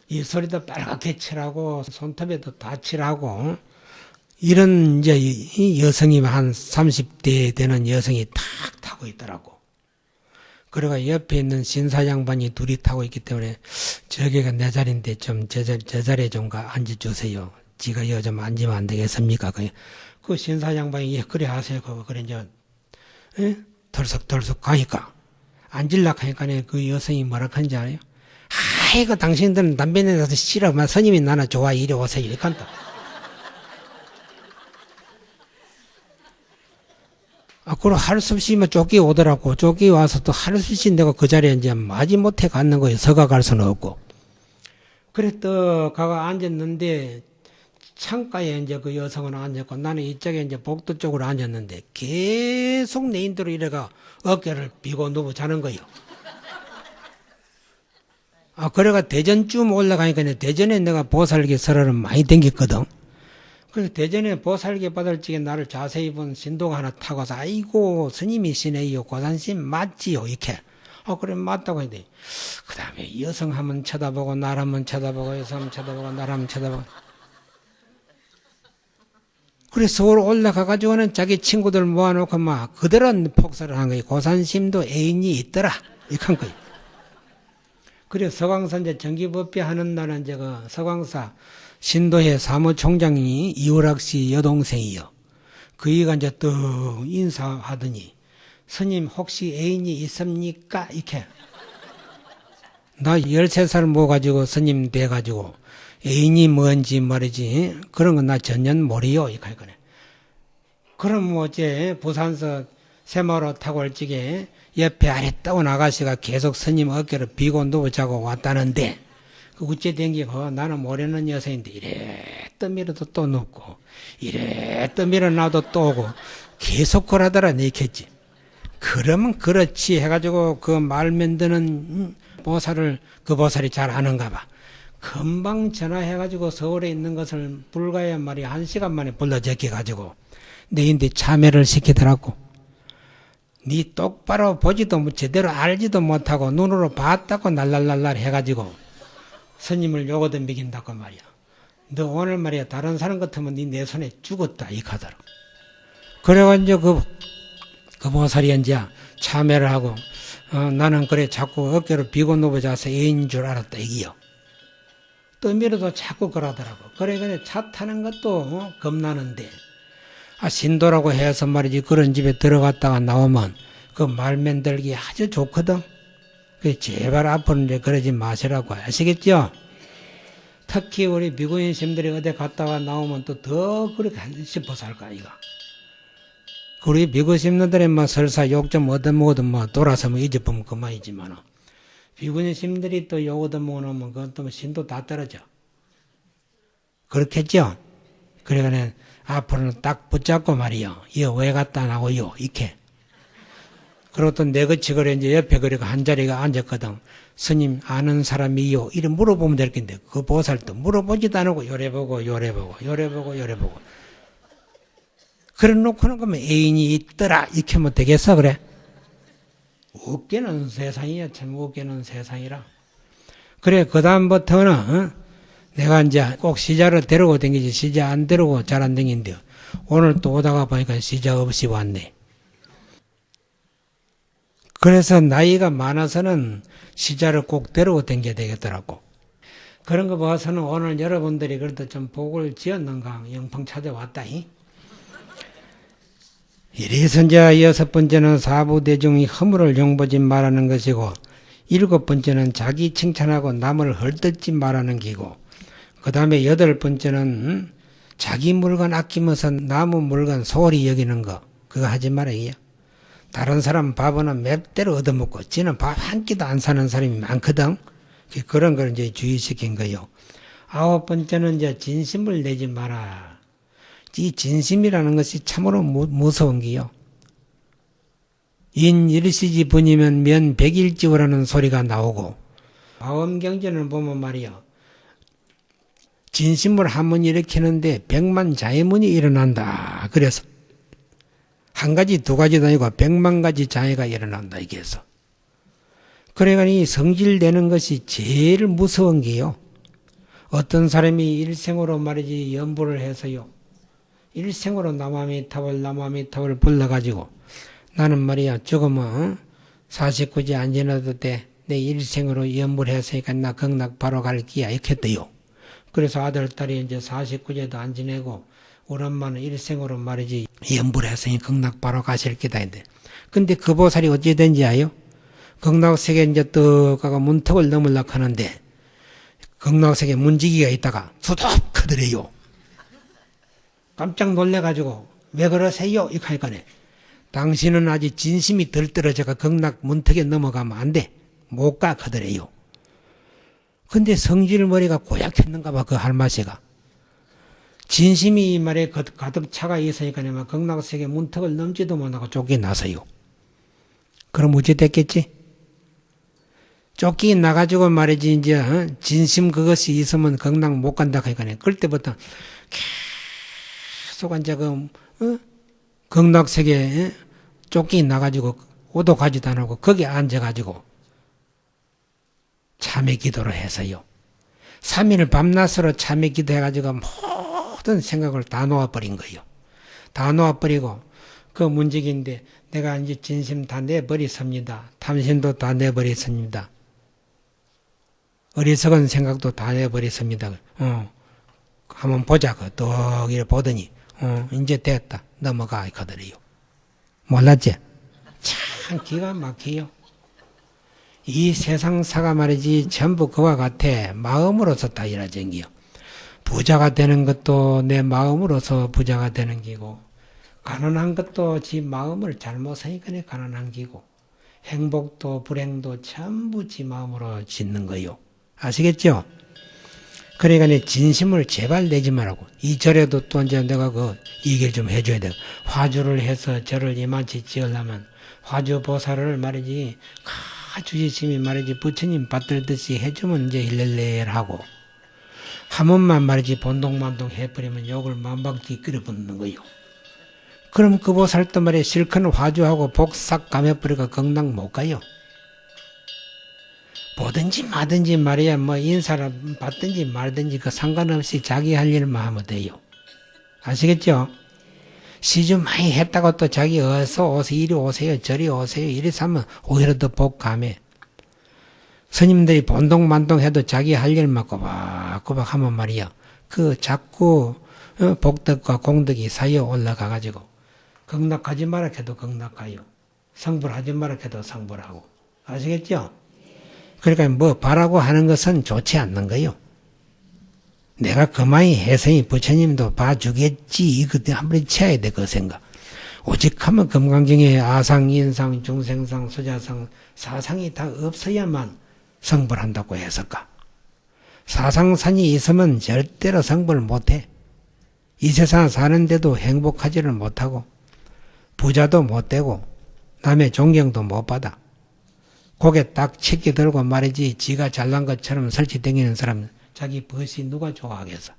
이 소리도 빨갛게 칠하고 손톱에도 다 칠하고 이런 이제 이 여성이 한 30대 되는 여성이 탁 타고 있더라고. 그러가 옆에 있는 신사 양반이 둘이 타고 있기 때문에 저기가 내 자리인데 좀 저 자리에 좀 앉아주세요. 지가 여 좀 앉으면 안 되겠습니까? 그 신사 양반이 그래 하세요. 그래 이제 덜썩덜썩 가니까 앉으려고 하니까 그 여성이 뭐라 하는지 알아요? 아이고 당신들은 담배 내서 싫어. 스님이 나나 좋아. 이리 오세요. 이렇게 한다. 그럼 할 수 없이 쫓기 오더라고. 쫓기 와서 또 할 수 없이 내가 그 자리에 이제 마지 못해 갔는 거예요. 서가 갈 수는 없고. 그래 또 가가 앉았는데 창가에 이제 그 여성은 앉았고 나는 이쪽에 이제 복도 쪽으로 앉았는데 계속 내 인대로 이래가 어깨를 비고 누워 자는 거예요. 그래가 대전쯤 올라가니까 대전에 내가 보살기 설화를 많이 댕겼거든. 그래서 대전에 보살기 받을 적에 나를 자세히 본 신도가 하나 타고서 아이고 스님이시네요. 고산심 맞지요. 이렇게. 그래 맞다고 했는데 그 다음에 여성 한번 쳐다보고 날 한번 쳐다보고 여성 한번 쳐다보고 날 한번 쳐다보고 그래 서울 올라가가지고는 자기 친구들 모아놓고 막 그대로 폭설을 한 거예요. 고산심도 애인이 있더라. 이렇게 한 거예요. 그래 서광사 이제 정기법회 하는 날은 이제 그 서광사 신도회 사무총장이 이우락 씨 여동생이요. 그이가 이제 또 인사하더니 스님 혹시 애인이 있습니까? 이렇게. 나 13살 모가지고 스님 돼가지고 애인이 뭔지 말이지 그런 건 나 전혀 모르요. 이렇게 할 거네. 그럼 뭐 어째 부산서 새마을호 타고 올 적에 옆에 아랫다운 아가씨가 계속 스님 어깨를 비고 누워자고 왔다는데 그 우째 댕기고 나는 모르는 여성인데 이래 떠밀어도 또 눕고 이래 떠밀어 놔도 또 오고 계속 그러더라 내켰지. 그러면 그렇지 해가지고 그 말 만드는 보살을 그 보살이 잘 아는가 봐. 금방 전화해가지고 서울에 있는 것을 불가야 말이 1시간 만에 불러 제껴가지고 내인데 참여를 시키더라고. 니 똑바로 보지도 제대로 알지도 못하고 눈으로 봤다고 날랄랄랄 해가지고 스님을 요거도 먹인다고 말이야. 너 오늘 말이야 다른 사람 같으면 니 내 손에 죽었다 이 가더라. 그래가지고 그 보살이 이제 참여를 하고 나는 그래 자꾸 어깨를 비고 누워자서 애인인 줄 알았다 이기요. 떠밀어도 자꾸 그러더라고. 그래 차 타는 것도 겁나는데 신도라고 해서 말이지 그런 집에 들어갔다가 나오면 그 말 만들기 아주 좋거든. 제발 앞으로는 이제 그러지 마시라고 아시겠죠? 특히 우리 미국인 스님들이 어디 갔다가 나오면 또 더 그렇게 하고 싶어서 할까 이거. 우리 미국 스님들이 뭐 설사 욕 좀 얻어먹어도 뭐 돌아서 뭐 잊어보면 그만이지만 미국인 스님들이 또 욕 얻어먹으면 그것도 신도 다 떨어져. 그렇겠죠? 그러니까 앞으로는 딱 붙잡고 말이요. 이거 왜 갖다 나고요? 이렇게. 그리고 또 내거치 그래 이제 옆에 그리고 한 자리가 앉았거든. 스님 아는 사람이요? 이래 물어보면 될 텐데 그 보살도 물어보지도 않고 요래 보고 요래 보고 요래 보고 요래 보고. 그래 놓고는 그러면 애인이 있더라 이렇게 하면 되겠어 그래? 웃기는 세상이야. 참 웃기는 세상이라. 그래 그 다음부터는 내가 이제 꼭 시자를 데리고 다니지 시자 안 데리고 잘 안 다니는데 오늘 또 오다가 보니까 시자 없이 왔네. 그래서 나이가 많아서는 시자를 꼭 데리고 다녀야 되겠더라고. 그런 거 봐서는 오늘 여러분들이 그래도 좀 복을 지었는가 영풍 찾아왔다. 이래서 이제 6번째는 사부대중이 허물을 용보지 말하는 것이고 7번째는 자기 칭찬하고 남을 헐뜯지 말하는 기고 그 다음에 8번째는 자기 물건 아끼면서 남의 물건 소홀히 여기는 거 그거 하지 말아요. 다른 사람 밥은 맵대로 얻어먹고 지는 밥 한 끼도 안 사는 사람이 많거든. 그런 걸 이제 주의시킨 거요. 9번째는 이제 진심을 내지 마라. 이 진심이라는 것이 참으로 무서운 게요. 인 일시지 분이면 면 백일지오라는 소리가 나오고 마음경전을 보면 말이요. 진심을 한번 일으키는데 100만 자해문이 일어난다. 그래서 한 가지 두 가지도 아니고 100만 가지 자해가 일어난다. 이게 해서. 그러니까 이 성질되는 것이 제일 무서운 게요. 어떤 사람이 일생으로 말이지 연부를 해서요. 일생으로 남아미탑을 불러가지고 나는 말이야 죽으면 49지 안 지나도 돼. 내 일생으로 연부를 했으니까 나 극락 바로 갈 기야. 이렇게 했대요. 그래서 아들, 딸이 이제 49제도 안 지내고 우리 엄마는 일생으로 말이지 연부를 했으니 극락 바로 가실 기다. 근데 그 보살이 어찌 된지 아요? 극락세계 이제 또 가가 문턱을 넘으려고 하는데 극락세계 문지기가 있다가 수덕 하더래요. 깜짝 놀래가지고 왜 그러세요? 이렇게 하니까 당신은 아직 진심이 덜 떨어져가 극락 문턱에 넘어가면 안 돼. 못 가, 그더래요. 근데 성질 머리가 고약했는가 봐, 그 할마씨가. 진심이 이 말에 가득 차가 있으니까 극락세계 문턱을 넘지도 못하고 쫓겨나서요. 그럼 어찌 됐겠지? 쫓겨나가지고 말이지, 이제, 진심 그것이 있으면 극락 못 간다 하니까, 그때부터 계속 이제 극락세계 쫓겨나가지고 오도 가지도 안 하고 거기 앉아가지고 참회 기도를 해서요. 3일 밤낮으로 참회 기도해가지고 모든 생각을 다 놓아버린 거예요. 다 놓아버리고 그 문제인데 내가 이제 진심 다 내버렸습니다. 탐심도 다 내버렸습니다. 어리석은 생각도 다 내버렸습니다. 한번 보자고 떡 이렇게 보더니 이제 됐다. 넘어가 이거들이요. 몰랐지? 참 기가 막혀요. 이 세상사가 말이지 전부 그와 같아. 마음으로서 다 이루어진 기요. 부자가 되는 것도 내 마음으로서 부자가 되는 기고, 가난한 것도 지 마음을 잘못 쓰니까 가난한 기고, 행복도 불행도 전부 지 마음으로 짓는 거요. 아시겠죠? 그러니까 진심을 제발 내지 말라고. 이 절에도 또 이제 내가 그 얘기를 좀 해줘야 돼. 화주를 해서 절을 이만치 지으려면 화주 보살을 말이지 아주 열심히 말이지 부처님 받들듯이 해주면 이제 일렐레하고, 한 번만 말이지 본동만동 해버리면 욕을 만방지 끓여붓는 거요. 그럼 그 보살도 말이야 실컷 화주하고 복싹 감해버리고 극락 못 가요. 보든지 마든지 말이야 뭐 인사를 받든지 말든지 그 상관없이 자기 할 일만 하면 돼요. 아시겠죠? 시주 많이 했다고 또 자기 어서 오세요, 이리 오세요, 저리 오세요, 이리 하면 오히려 더 복감해. 스님들이 본동만동 해도 자기 할 일만 꼬박꼬박 하면 말이야 그 자꾸 복덕과 공덕이 사이에 올라가가지고 극락하지 마라 해도 극락가요. 성불하지 마라 해도 성불하고. 아시겠죠? 그러니까 뭐 바라고 하는 것은 좋지 않는 거요. 내가 그만이 해서니 부처님도 봐주겠지. 이거 한 번에 쳐야 돼, 그 생각. 오직 하면 금강경에 아상, 인상, 중생상, 수자상, 사상이 다 없어야만 성불한다고 했을까? 사상산이 있으면 절대로 성불 못해. 이 세상 사는데도 행복하지를 못하고, 부자도 못 되고, 남의 존경도 못 받아. 고개 딱 치게 들고 말이지, 지가 잘난 것처럼 설치댕기는 사람, 자기 벗이 누가 좋아하겠어?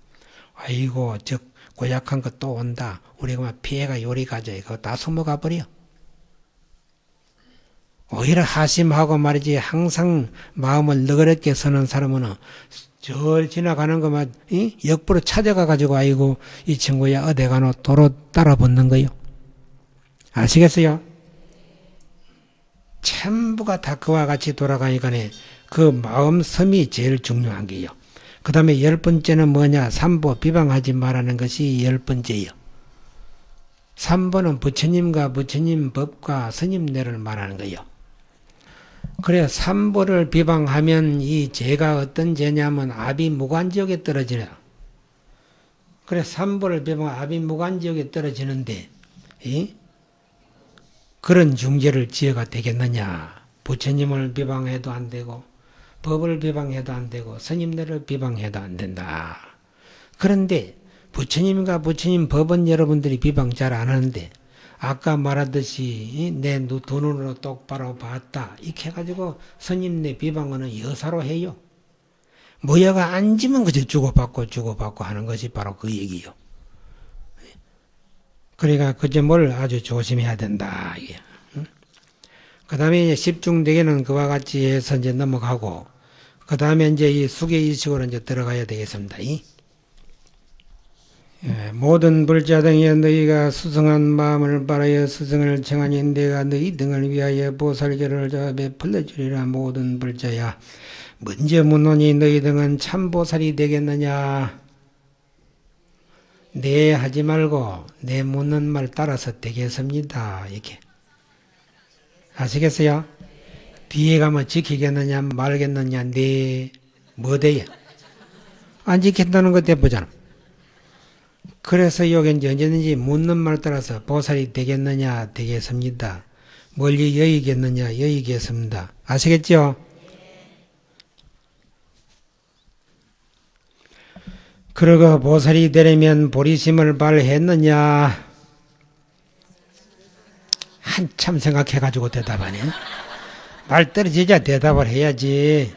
아이고, 저 고약한 것 또 온다. 우리가 막 피해가 요리 가져야 그거 다 숨어가 버려. 오히려 하심하고 말이지, 항상 마음을 너그럽게 서는 사람은 절 지나가는 것만 역부로 찾아가가지고 아이고, 이 친구야 어디 가노 도로 따라 붙는 거요. 아시겠어요? 전부가 다 그와 같이 돌아가니까 그 마음섬이 제일 중요한 게요. 그 다음에 10번째는 뭐냐? 삼보 비방하지 말라는 것이 10번째예요. 삼보는 부처님과 부처님 법과 스님네를 말하는 거예요. 그래 삼보를 비방하면 이 죄가 어떤 죄냐면 아비무관지옥에 떨어지네. 그래 삼보를 비방하면 아비무관지옥에 떨어지는데 그런 중죄를 지어가 되겠느냐. 부처님을 비방해도 안 되고 법을 비방해도 안 되고 스님들을 비방해도 안 된다. 그런데 부처님과 부처님 법은 여러분들이 비방 잘 안 하는데 아까 말하듯이 내 두 눈으로 똑바로 봤다 이렇게 해가지고 스님네 비방은 여사로 해요. 모여가 앉으면 그저 주고받고 하는 것이 바로 그 얘기요. 그러니까 그 점을 아주 조심해야 된다. 이게. 그 다음에 이제 십중대계는 그와 같이 해서 이제 넘어가고, 그 다음에 이제 이 수계의식으로 이제 들어가야 되겠습니다. 모든 불자 등에 너희가 수승한 마음을 바라여 스승을 청하니 내가 너희 등을 위하여 보살결을 베풀어주리라. 모든 불자야, 먼저 묻노니 너희 등은 참보살이 되겠느냐? 네 하지 말고 내 묻는 말 따라서 되겠습니다. 이렇게. 아시겠어요? 뒤에 가면 지키겠느냐 말겠느냐 네 뭐 돼요? 안 지킨다는 거 대보잖아. 그래서 여기 이제 언제든지 묻는 말 따라서 보살이 되겠느냐 되겠습니다. 멀리 여의겠느냐 여의겠습니다. 아시겠죠? 그러고 보살이 되려면 보리심을 발했느냐? 한참 생각해가지고 대답하네. 말 떨어지자 대답을 해야지.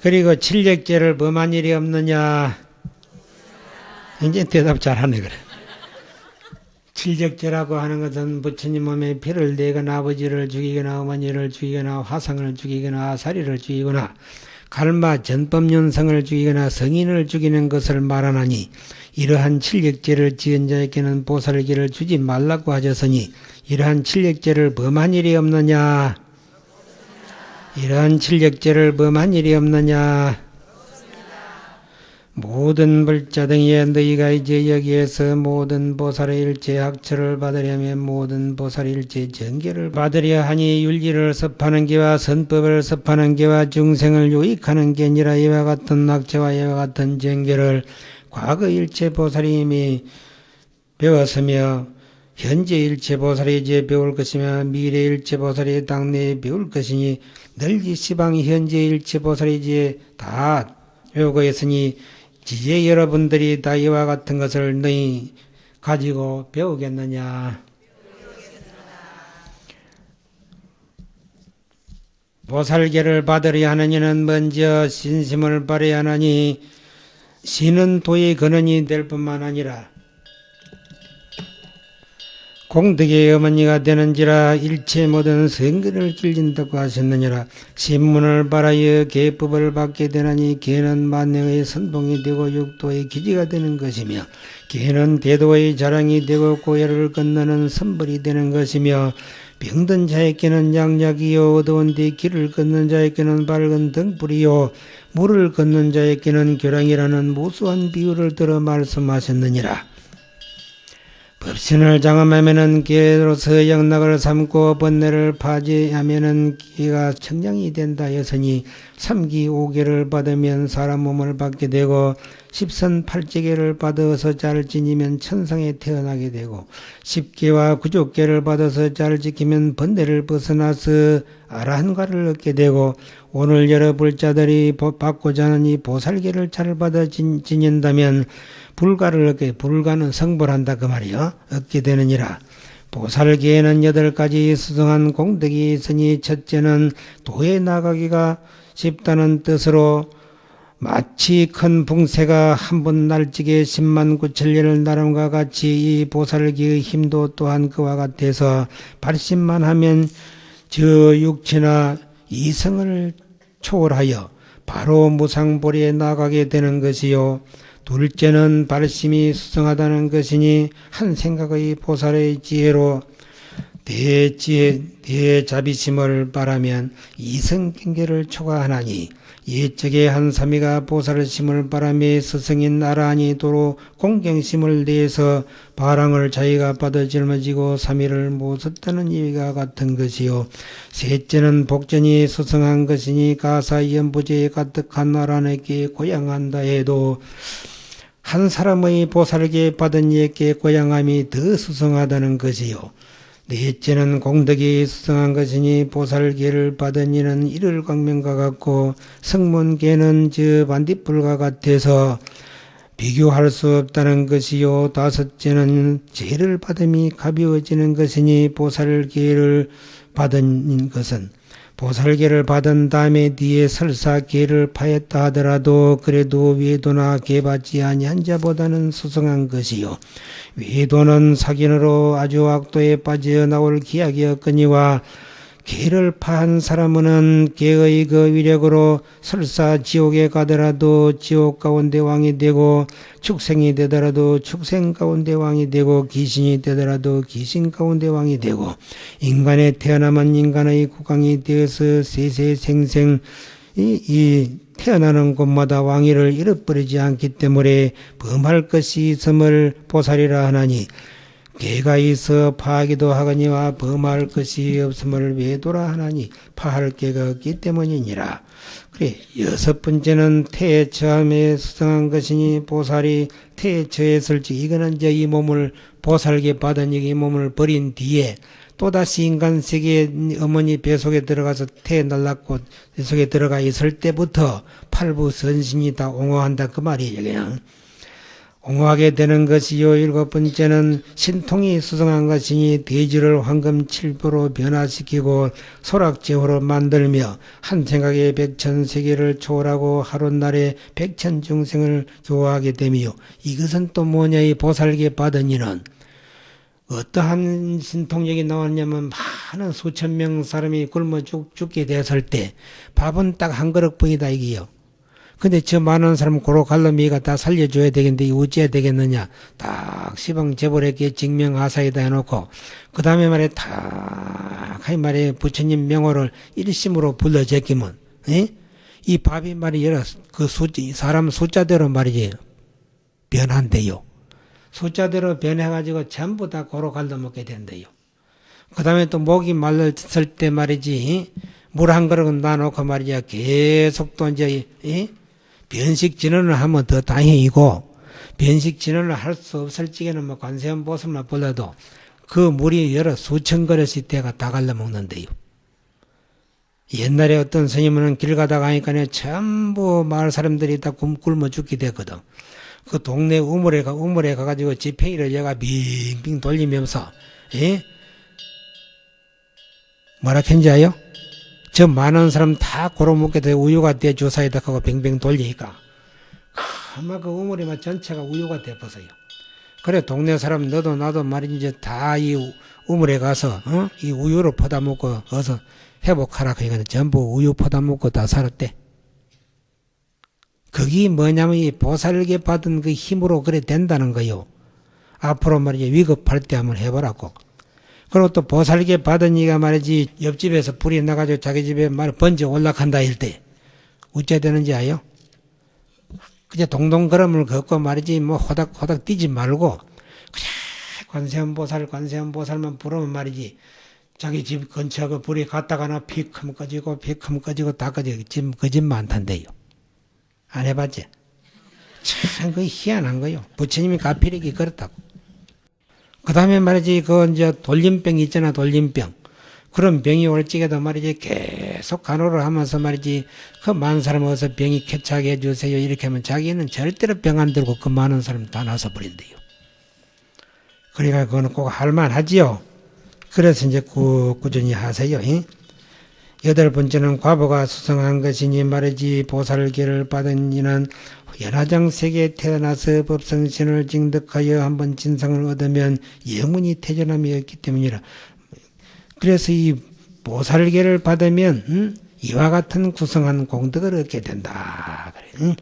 그리고 칠력제를 범한 일이 없느냐? 이제 대답 잘하네 그래. 칠력제라고 하는 것은 부처님 몸에 피를 내거나 아버지를 죽이거나 어머니를 죽이거나 화상을 죽이거나 아사리를 죽이거나 갈마 전법연성을 죽이거나 성인을 죽이는 것을 말하나니 이러한 칠력제를 지은 자에게는 보살기를 주지 말라고 하셨으니 이러한 칠력제를 범한 일이 없느냐? 이러한 칠력제를 범한 일이 없느냐? 모든 불자 등에 너희가 이제 여기에서 모든 보살의 일체 학처를 받으려면 모든 보살의 일체 정계를 받으려 하니 윤리를 섭하는 게와 선법을 섭하는 게와 중생을 유익하는 게 아니라 이와 같은 학처와 이와 같은 정계를 과거 일체 보살이 이미 배웠으며 현재 일체 보살이 이제 배울 것이며 미래 일체 보살이 당내에 배울 것이니 널리 시방 현재 일체 보살이 이제 다 배우고 있으니 이제 여러분들이 다 이와 같은 것을 너희 가지고 배우겠느냐? 보살계를 받으려 하는 이는 먼저 신심을 발해야 하나니 신은 도의 근원이 될 뿐만 아니라 공덕의 어머니가 되는지라 일체 모든 성근을 길린다고 하셨느니라. 신문을 발하여 계법을 받게 되나니 계는 만능의 선봉이 되고 육도의 기지가 되는 것이며 계는 대도의 자랑이 되고 고해를 건너는 선벌이 되는 것이며 병든 자에게는 양약이요 어두운 데 길을 걷는 자에게는 밝은 등불이요 물을 걷는 자에게는 교량이라는 무수한 비유를 들어 말씀하셨느니라. 법신을 장엄하면은 기로서 영락을 삼고 번뇌를 파지하면은 기가 청량이 된다 여서니 3기 5개를 받으면 사람 몸을 받게 되고 10선 8제계를 받아서 잘 지니면 천상에 태어나게 되고 10개와 9족계를 받아서 잘 지키면 번뇌를 벗어나서 아라한과를 얻게 되고 오늘 여러 불자들이 받고자 하는 이 보살계를 잘 받아 지닌다면 불가를 얻게, 불가는 성불한다 그 말이요. 얻게 되느니라. 보살계에는 8가지 수성한 공덕이 있으니 첫째는 도에 나가기가 쉽다는 뜻으로 마치 큰 붕새가 한 번 날찌게 10만 9천리를 나름과 같이 이 보살계의 힘도 또한 그와 같아서 발심만 하면 저 육체나 이성을 초월하여 바로 무상보리에 나가게 되는 것이요. 둘째는 발심이 수성하다는 것이니 한 생각의 보살의 지혜로 대자비심을 바라면 이성경계를 초과하나니 예적의 한 사미가 보살심을 바라며 스승인 나라하니 도로 공경심을 내서 바랑을 자기가 받아 짊어지고 사미를 못 썼다는 이와 같은 것이요. 셋째는 복전이 수성한 것이니 가사연부제에 가득한 나라에게 고향한다 해도 한 사람의 보살에게 받은 이에게 고향함이 더 수성하다는 것이요. 넷째는 공덕이 수성한 것이니 보살계를 받은 이는 일월광명과 같고 성문계는 저 반딧불과 같아서 비교할 수 없다는 것이요. 다섯째는 죄를 받음이 가벼워지는 것이니 보살계를 받은 것은 보살계를 받은 다음에 뒤에 설사 계를 파했다 하더라도 그래도 외도나 계받지 아니한 자보다는 수성한 것이요. 외도는 사견으로 아주 악도에 빠져나올 기약이었거니와 계를 파한 사람은 계의 그 위력으로 설사 지옥에 가더라도 지옥 가운데 왕이 되고 축생이 되더라도 축생 가운데 왕이 되고 귀신이 되더라도 귀신 가운데 왕이 되고 인간에 태어나면 인간의 국왕이 되어서 세세생생 이 태어나는 곳마다 왕위를 잃어버리지 않기 때문에 범할 것이 있음을 보살이라 하나니 개가 있어 파하기도 하거니와 범할 것이 없음을 외도라 하나니 파할 개가 없기 때문이니라. 그래, 여섯 번째는 태에 처함에 수성한 것이니 보살이 태에 처했을지, 이거는 이제 이 몸을 보살게 받은 이 몸을 버린 뒤에 또다시 인간 세계의 어머니 배 속에 들어가서 태에 날랐고 배 속에 들어가 있을 때부터 팔부 선신이 다 옹호한다 그 말이에요. 그냥 옹호하게 되는 것이요. 일곱 번째는 신통이 수성한 것이니 대지를 황금 칠보로 변화시키고 소락제호로 만들며 한 생각에 백천세계를 초월하고 하룻날에 백천중생을 교화하게 되며, 이것은 또 뭐냐, 이 보살계 받은 이는 어떠한 신통력이 나왔냐면 많은 수천 명 사람이 굶어 죽게 됐을 때 밥은 딱 한 그릇뿐이다 이게요. 근데 저 많은 사람 고로 갈라미가 다 살려줘야 되겠는데 어찌해야 되겠느냐. 딱 시방 재벌에게 증명하사이다 해놓고 그 다음에 말에 딱 이 말에 부처님 명호를 일심으로 불러 제끼면 이 밥이 말이 여러 그 사람 숫자대로 말이지 변한대요. 숫자대로 변해가지고 전부 다 고로 갈라먹게 된대요. 그 다음에 또 목이 말랐을 때 말이지 물 한 그릇 놔놓고 말이야 계속 또 이제 변식 진언을 하면 더 다행이고, 변식 진언을 할 수 없을 적에는 뭐 관세음 보살만 불러도 그 물이 여러 수천 그릇이 돼가 다 갈라먹는데요. 옛날에 어떤 스님은 길 가다가 하니까 전부 마을 사람들이 다 굶어 죽게 됐거든. 그 동네 우물에 가가지고 지팽이를 얘가 빙빙 돌리면서, 뭐라 했는지 아요? 저 많은 사람 다 고로 먹게 돼 우유가 돼 주사에다 하고 뱅뱅 돌리니까 아마 그 우물이 전체가 우유가 돼 버서요. 그래 동네 사람 너도 나도 말이지 다 이 우물에 가서 이 우유를 퍼다 먹고 어서 회복하라 그러니까 전부 우유 퍼다 먹고 다 살았대. 그게 뭐냐면 이 보살계 받은 그 힘으로 그래 된다는 거요. 앞으로 말이지 위급할 때 한번 해보라고. 그리고 또 보살계 받은 이가 말이지 옆집에서 불이 나가지고 자기 집에 말 번져 올라간다 할 때 어찌해야 되는지 아요? 그냥 동동걸음을 걷고 말이지 뭐 호닥호닥 뛰지 말고 그냥 관세음보살만 부르면 말이지 자기 집 근처 그 불이 갔다가나 피큼 꺼지고 다 꺼지고 지금 그 집 많단데요. 안 해봤지? 참 그 희한한 거요. 부처님이 가피력이 그렇다고. 그 다음에 말이지, 이제 돌림병 있잖아, 돌림병. 그런 병이 올 적에도 말이지, 계속 간호를 하면서 말이지, 그 많은 사람 어서 병이 쾌차게 해주세요. 이렇게 하면 자기는 절대로 병 안 들고 그 많은 사람 다 나서 버린대요. 그러니까 그거는 꼭 할만하지요. 그래서 이제 꾸준히 하세요. 여덟 번째는 과보가 수성한 것이니 말이지, 보살계를 받은 이는 연화장 세계에 태어나서 법성신을 징득하여 한번 진상을 얻으면 영원히 태전함이 없기 때문이라. 그래서 이 보살계를 받으면 이와 같은 구성한 공덕을 얻게 된다. 그래.